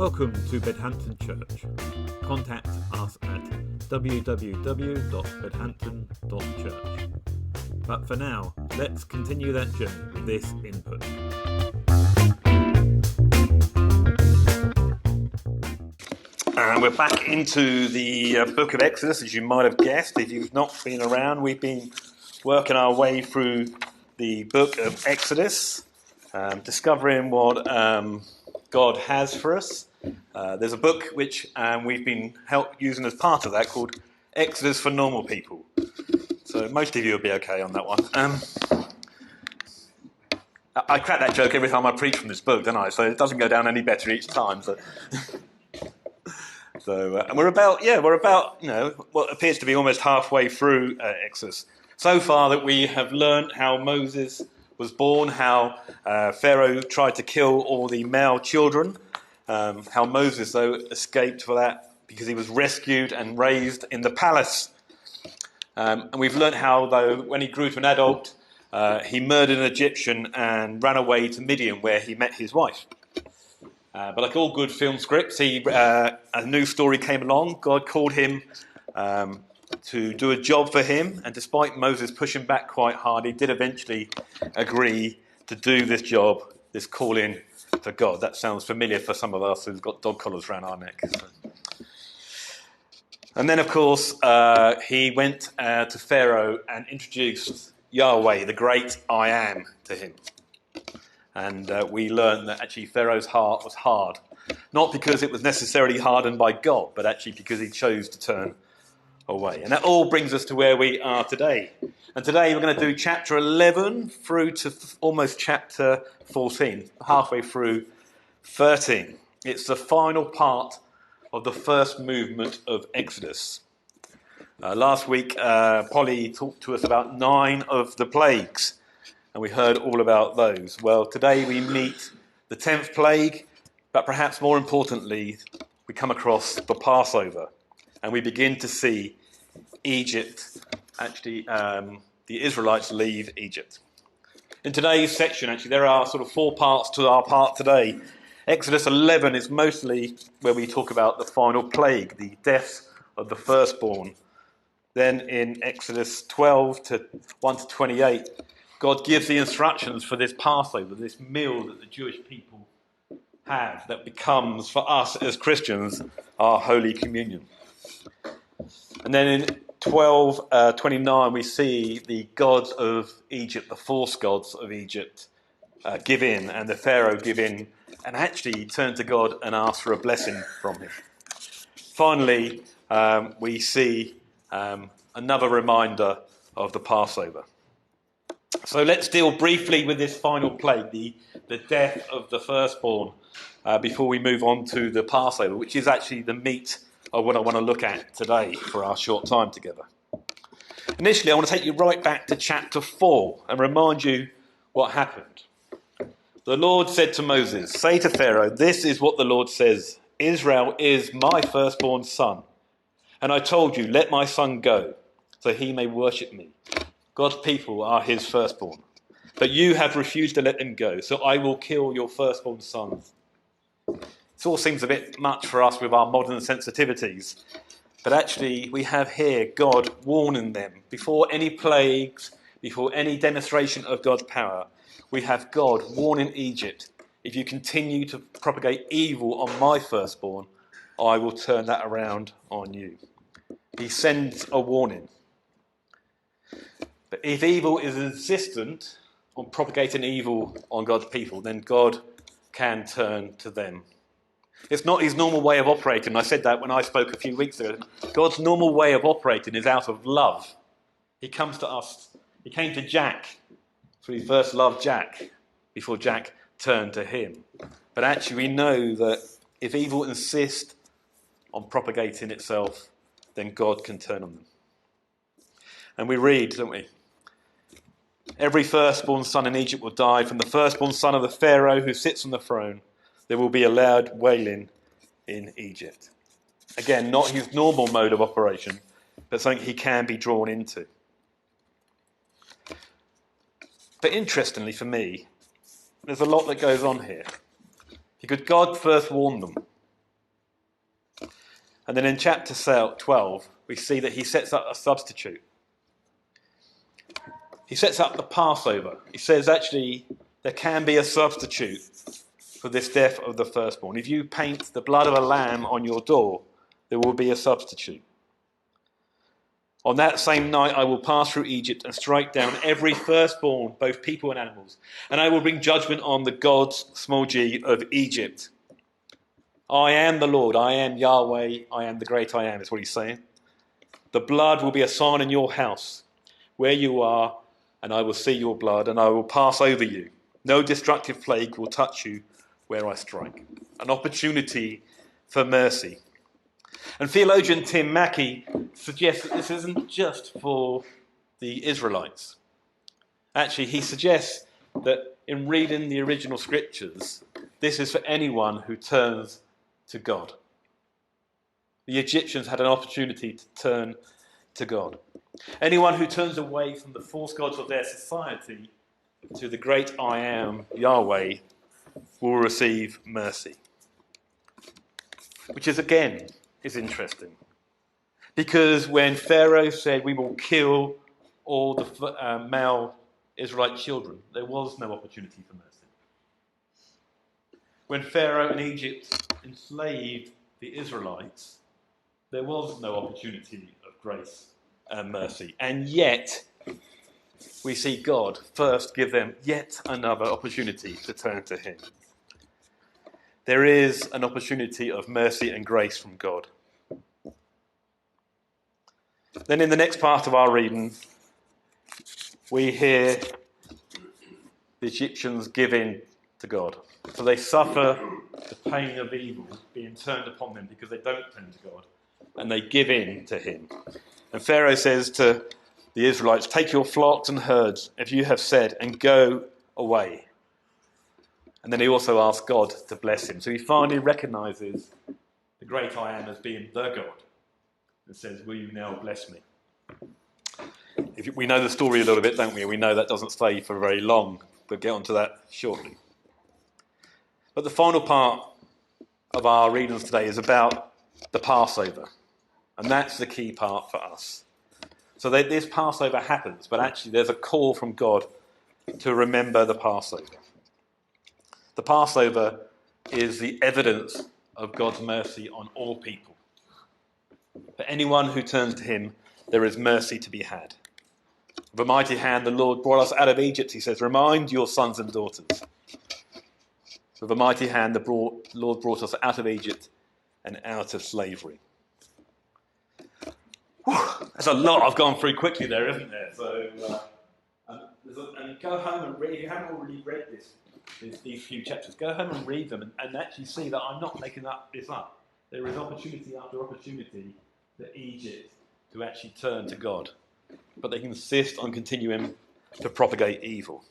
Welcome to Bedhampton Church. Contact us at www.bedhampton.church. But for now, let's continue that journey with this input. And we're back into the book of Exodus, as you might have guessed. If you've not been around, we've been working our way through the book of Exodus, discovering what God has for us. There's a book which we've been using as part of that called Exodus for Normal People. So most of you will be okay on that one. I crack that joke every time I preach from this book, don't I? So it doesn't go down any better each time. And we're about what appears to be almost halfway through Exodus. So far that we have learned how Moses was born, how Pharaoh tried to kill all the male children, how Moses, though, escaped for that because he was rescued and raised in the palace. And we've learned how, though, when he grew to an adult, he murdered an Egyptian and ran away to Midian, where he met his wife. But like all good film scripts, a new story came along. God called him to do a job for him, and despite Moses pushing back quite hard, he did eventually agree to do this job, this calling for God. That sounds familiar for some of us who've got dog collars around our neck. So. And then, of course, he went to Pharaoh and introduced Yahweh, the great I Am, to him. And we learned that actually Pharaoh's heart was hard. Not because it was necessarily hardened by God, but actually because he chose to turn away. And that all brings us to where we are today. And today we're going to do chapter 11 through to almost chapter 14, halfway through 13. It's the final part of the first movement of Exodus. Last week, Polly talked to us about 9 of the plagues. And we heard all about those. Well, today we meet the 10th plague, but perhaps more importantly, we come across the Passover, and we begin to see Egypt, actually, the Israelites leave Egypt. In today's section, actually, there are sort of 4 parts to our part today. Exodus 11 is mostly where we talk about the final plague, the death of the firstborn. Then in Exodus 12 to 1 to 28, God gives the instructions for this Passover, this meal that the Jewish people have that becomes, for us as Christians, our Holy Communion. And then in 12:29, we see the gods of Egypt, the false gods of Egypt, give in, and the Pharaoh give in, and actually turn to God and ask for a blessing from him. Finally, we see another reminder of the Passover. So let's deal briefly with this final plague, the death of the firstborn, before we move on to the Passover, which is actually the meat of what I want to look at today for our short time together. Initially, I want to take you right back to chapter 4 and remind you what happened. The Lord said to Moses, "Say to Pharaoh, this is what the Lord says, Israel is my firstborn son. And I told you, let my son go, so he may worship me. God's people are his firstborn. But you have refused to let them go, so I will kill your firstborn sons." This all seems a bit much for us with our modern sensitivities. But actually, we have here God warning them. Before any plagues, before any demonstration of God's power, we have God warning Egypt, if you continue to propagate evil on my firstborn, I will turn that around on you. He sends a warning. But if evil is insistent on propagating evil on God's people, then God can turn to them. It's not his normal way of operating. I said that when I spoke a few weeks ago. God's normal way of operating is out of love. He comes to us. He came to Jack. So he first loved Jack before Jack turned to him. But actually we know that if evil insists on propagating itself, then God can turn on them. And we read, don't we? Every firstborn son in Egypt will die, from the firstborn son of the Pharaoh who sits on the throne. There will be a loud wailing in Egypt. Again, not his normal mode of operation, but something he can be drawn into. But interestingly for me, there's a lot that goes on here. Because God first warned them. And then in chapter 12, we see that he sets up a substitute. He sets up the Passover. He says, actually, there can be a substitute for this death of the firstborn. If you paint the blood of a lamb on your door, there will be a substitute. On that same night I will pass through Egypt and strike down every firstborn, both people and animals. And I will bring judgment on the gods, small g, of Egypt. I am the Lord, I am Yahweh, I am the great I am, is what he's saying. The blood will be a sign in your house, where you are, and I will see your blood, and I will pass over you. No destructive plague will touch you where I strike. An opportunity for mercy. And theologian Tim Mackie suggests that this isn't just for the Israelites. Actually, he suggests that in reading the original scriptures, this is for anyone who turns to God. The Egyptians had an opportunity to turn to God. Anyone who turns away from the false gods of their society to the great I am, Yahweh, will receive mercy. Which is, again, is interesting. Because when Pharaoh said, we will kill all the male Israelite children, there was no opportunity for mercy. When Pharaoh and Egypt enslaved the Israelites, there was no opportunity of grace and mercy. And yet, we see God first give them yet another opportunity to turn to him. There is an opportunity of mercy and grace from God. Then in the next part of our reading, we hear the Egyptians give in to God. So they suffer the pain of evil being turned upon them because they don't turn to God, and they give in to him. And Pharaoh says to the Israelites, take your flocks and herds, if you have said, and go away. And then he also asks God to bless him. So he finally recognises the great I am as being the God. And says, will you now bless me? We know the story a little bit, don't we? We know that doesn't stay for very long. We'll get onto that shortly. But the final part of our readings today is about the Passover. And that's the key part for us. So this Passover happens, but actually there's a call from God to remember the Passover. The Passover is the evidence of God's mercy on all people. For anyone who turns to him, there is mercy to be had. With a mighty hand, the Lord brought us out of Egypt, he says, remind your sons and daughters. With a mighty hand, the Lord brought us out of Egypt and out of slavery. Whew, that's a lot I've gone through quickly there, isn't there? So, and go home and read. If you haven't already read these few chapters, go home and read them and actually see that I'm not making this up. There is opportunity after opportunity for Egypt to actually turn to God. But they insist on continuing to propagate evil.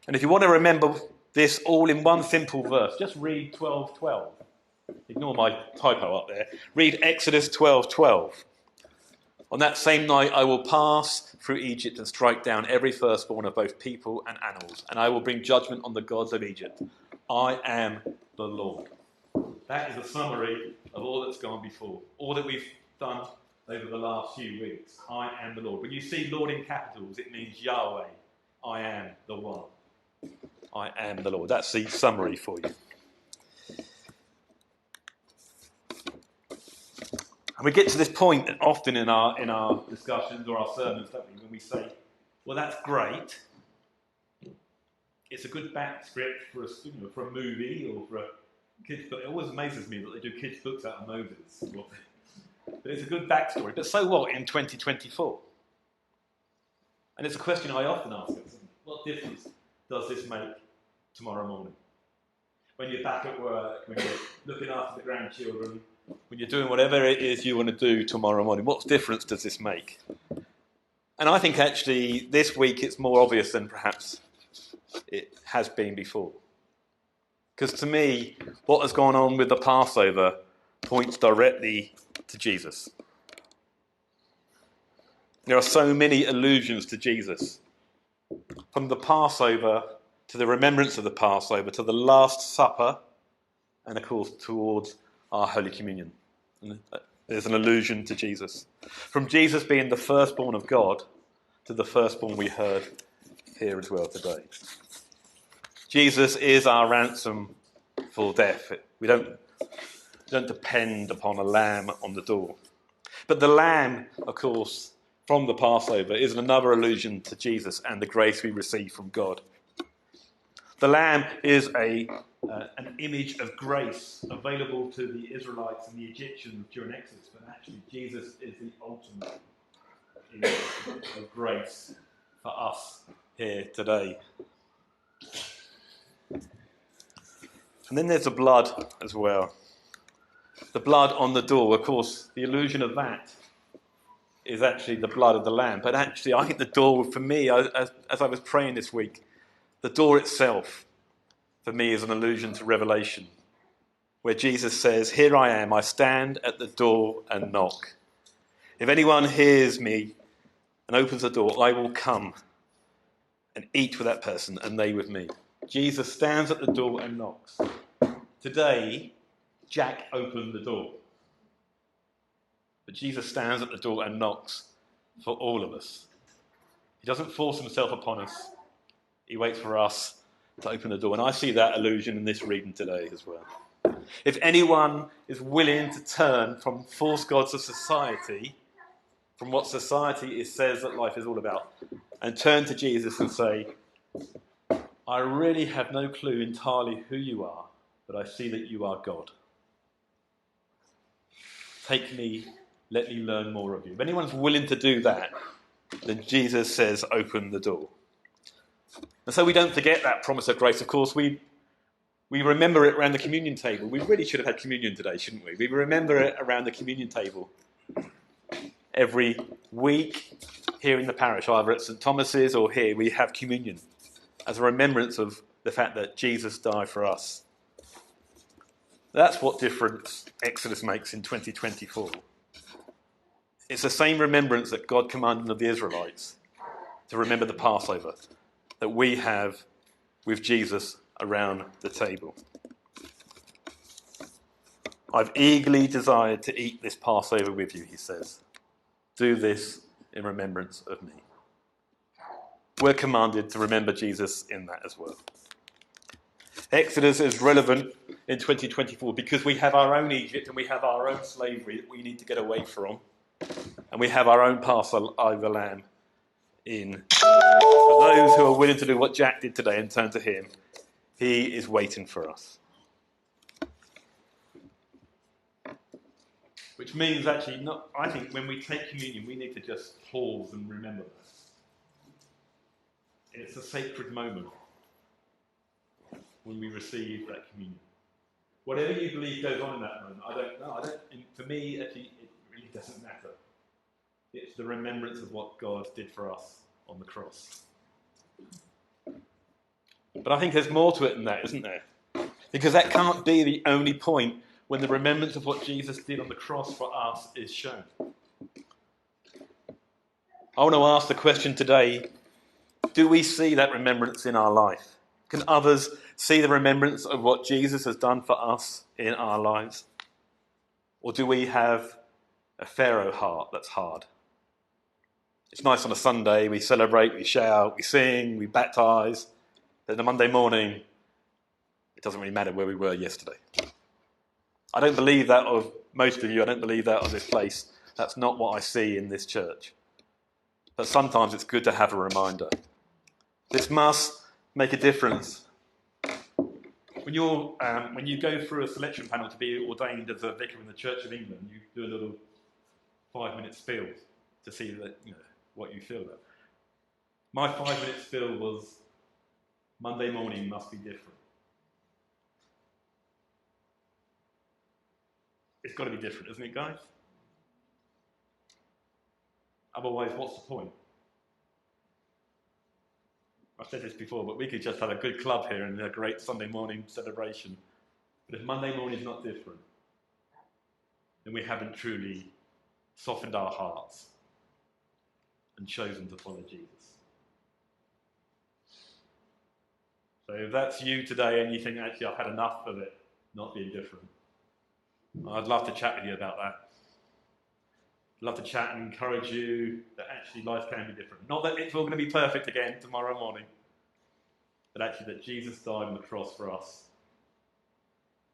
And if you want to remember this all in one simple verse, just read 12:12. Ignore my typo up there. Read Exodus 12:12. On that same night I will pass through Egypt and strike down every firstborn of both people and animals, and I will bring judgment on the gods of Egypt. I am the Lord. That is a summary of all that's gone before, all that we've done over the last few weeks. I am the Lord. When you see Lord in capitals, it means Yahweh. I am the one. I am the Lord. That's the summary for you. And we get to this point often in our discussions or our sermons, don't we, when we say, well, that's great. It's a good back script for a movie or for a kids' book. It always amazes me that they do kids' books out of Moses. But it's a good backstory. But so what in 2024? And it's a question I often ask. What difference does this make tomorrow morning? When you're back at work, when you're looking after the grandchildren, when you're doing whatever it is you want to do tomorrow morning, what difference does this make? And I think actually this week it's more obvious than perhaps it has been before. Because to me, what has gone on with the Passover points directly to Jesus. There are so many allusions to Jesus. From the Passover to the remembrance of the Passover to the Last Supper and of course towards our Holy Communion. And There's an allusion to Jesus. From Jesus being the firstborn of God to the firstborn we heard here as well today. Jesus is our ransom for death. We don't depend upon a lamb on the door. But the lamb, of course, from the Passover is another allusion to Jesus and the grace we receive from God. The lamb is an image of grace available to the Israelites and the Egyptians during Exodus, but actually Jesus is the ultimate image of grace for us here today. And then there's the blood as well. The blood on the door, of course, the illusion of that is actually the blood of the lamb. But actually, I think the door, for me, as I was praying this week, the door itself, for me, is an allusion to Revelation, where Jesus says, "Here I am, I stand at the door and knock. If anyone hears me and opens the door, I will come and eat with that person and they with me." Jesus stands at the door and knocks. Today, Jack opened the door. But Jesus stands at the door and knocks for all of us. He doesn't force himself upon us. He waits for us to open the door. And I see that allusion in this reading today as well. If anyone is willing to turn from false gods of society, from what society says that life is all about, and turn to Jesus and say, "I really have no clue entirely who you are, but I see that you are God. Take me, let me learn more of you." If anyone's willing to do that, then Jesus says, open the door. And so we don't forget that promise of grace. Of course, we remember it around the communion table. We really should have had communion today, shouldn't we? We remember it around the communion table every week here in the parish, either at St. Thomas's or here. We have communion as a remembrance of the fact that Jesus died for us. That's what difference Exodus makes in 2024. It's the same remembrance that God commanded of the Israelites to remember the Passover that we have with Jesus around the table. "I've eagerly desired to eat this Passover with you," he says. "Do this in remembrance of me." We're commanded to remember Jesus in that as well. Exodus is relevant in 2024 because we have our own Egypt and we have our own slavery that we need to get away from. And we have our own Passover lamb in. For those who are willing to do what Jack did today and turn to him, he is waiting for us. Which means actually, I think when we take communion, we need to just pause and remember that. It's a sacred moment when we receive that communion. Whatever you believe goes on in that moment, I don't know. For me, actually, it really doesn't matter. It's the remembrance of what God did for us on the cross. But I think there's more to it than that, isn't there? Because that can't be the only point when the remembrance of what Jesus did on the cross for us is shown. I want to ask the question today, do we see that remembrance in our life? Can others see the remembrance of what Jesus has done for us in our lives? Or do we have a Pharaoh heart that's hard? It's nice on a Sunday, we celebrate, we shout, we sing, we baptise. Then the Monday morning, it doesn't really matter where we were yesterday. I don't believe that of most of you. I don't believe that of this place. That's not what I see in this church. But sometimes it's good to have a reminder. This must make a difference. When you go through a selection panel to be ordained as a vicar in the Church of England, you do a little 5-minute spiel to see that, what you feel about. My 5-minute spiel was, Monday morning must be different. It's got to be different, isn't it, guys? Otherwise, what's the point? I've said this before, but we could just have a good club here and a great Sunday morning celebration. But if Monday morning is not different, then we haven't truly softened our hearts and chosen to follow Jesus. So if that's you today and you think, actually, I've had enough of it not being different, I'd love to chat with you about that. love to chat and encourage you that actually life can be different. Not that it's all going to be perfect again tomorrow morning, but actually that Jesus died on the cross for us.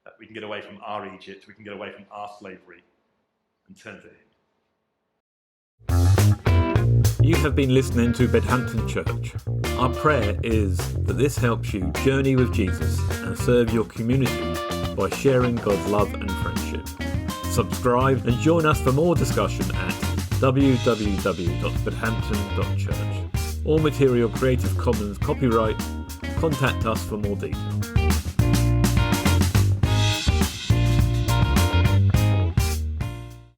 That we can get away from our Egypt, we can get away from our slavery and turn to Him. You have been listening to Bedhampton Church. Our prayer is that this helps you journey with Jesus and serve your community by sharing God's love and friendship. Subscribe and join us for more discussion at www.bedhampton.church. All material Creative Commons copyright. Contact us for more details.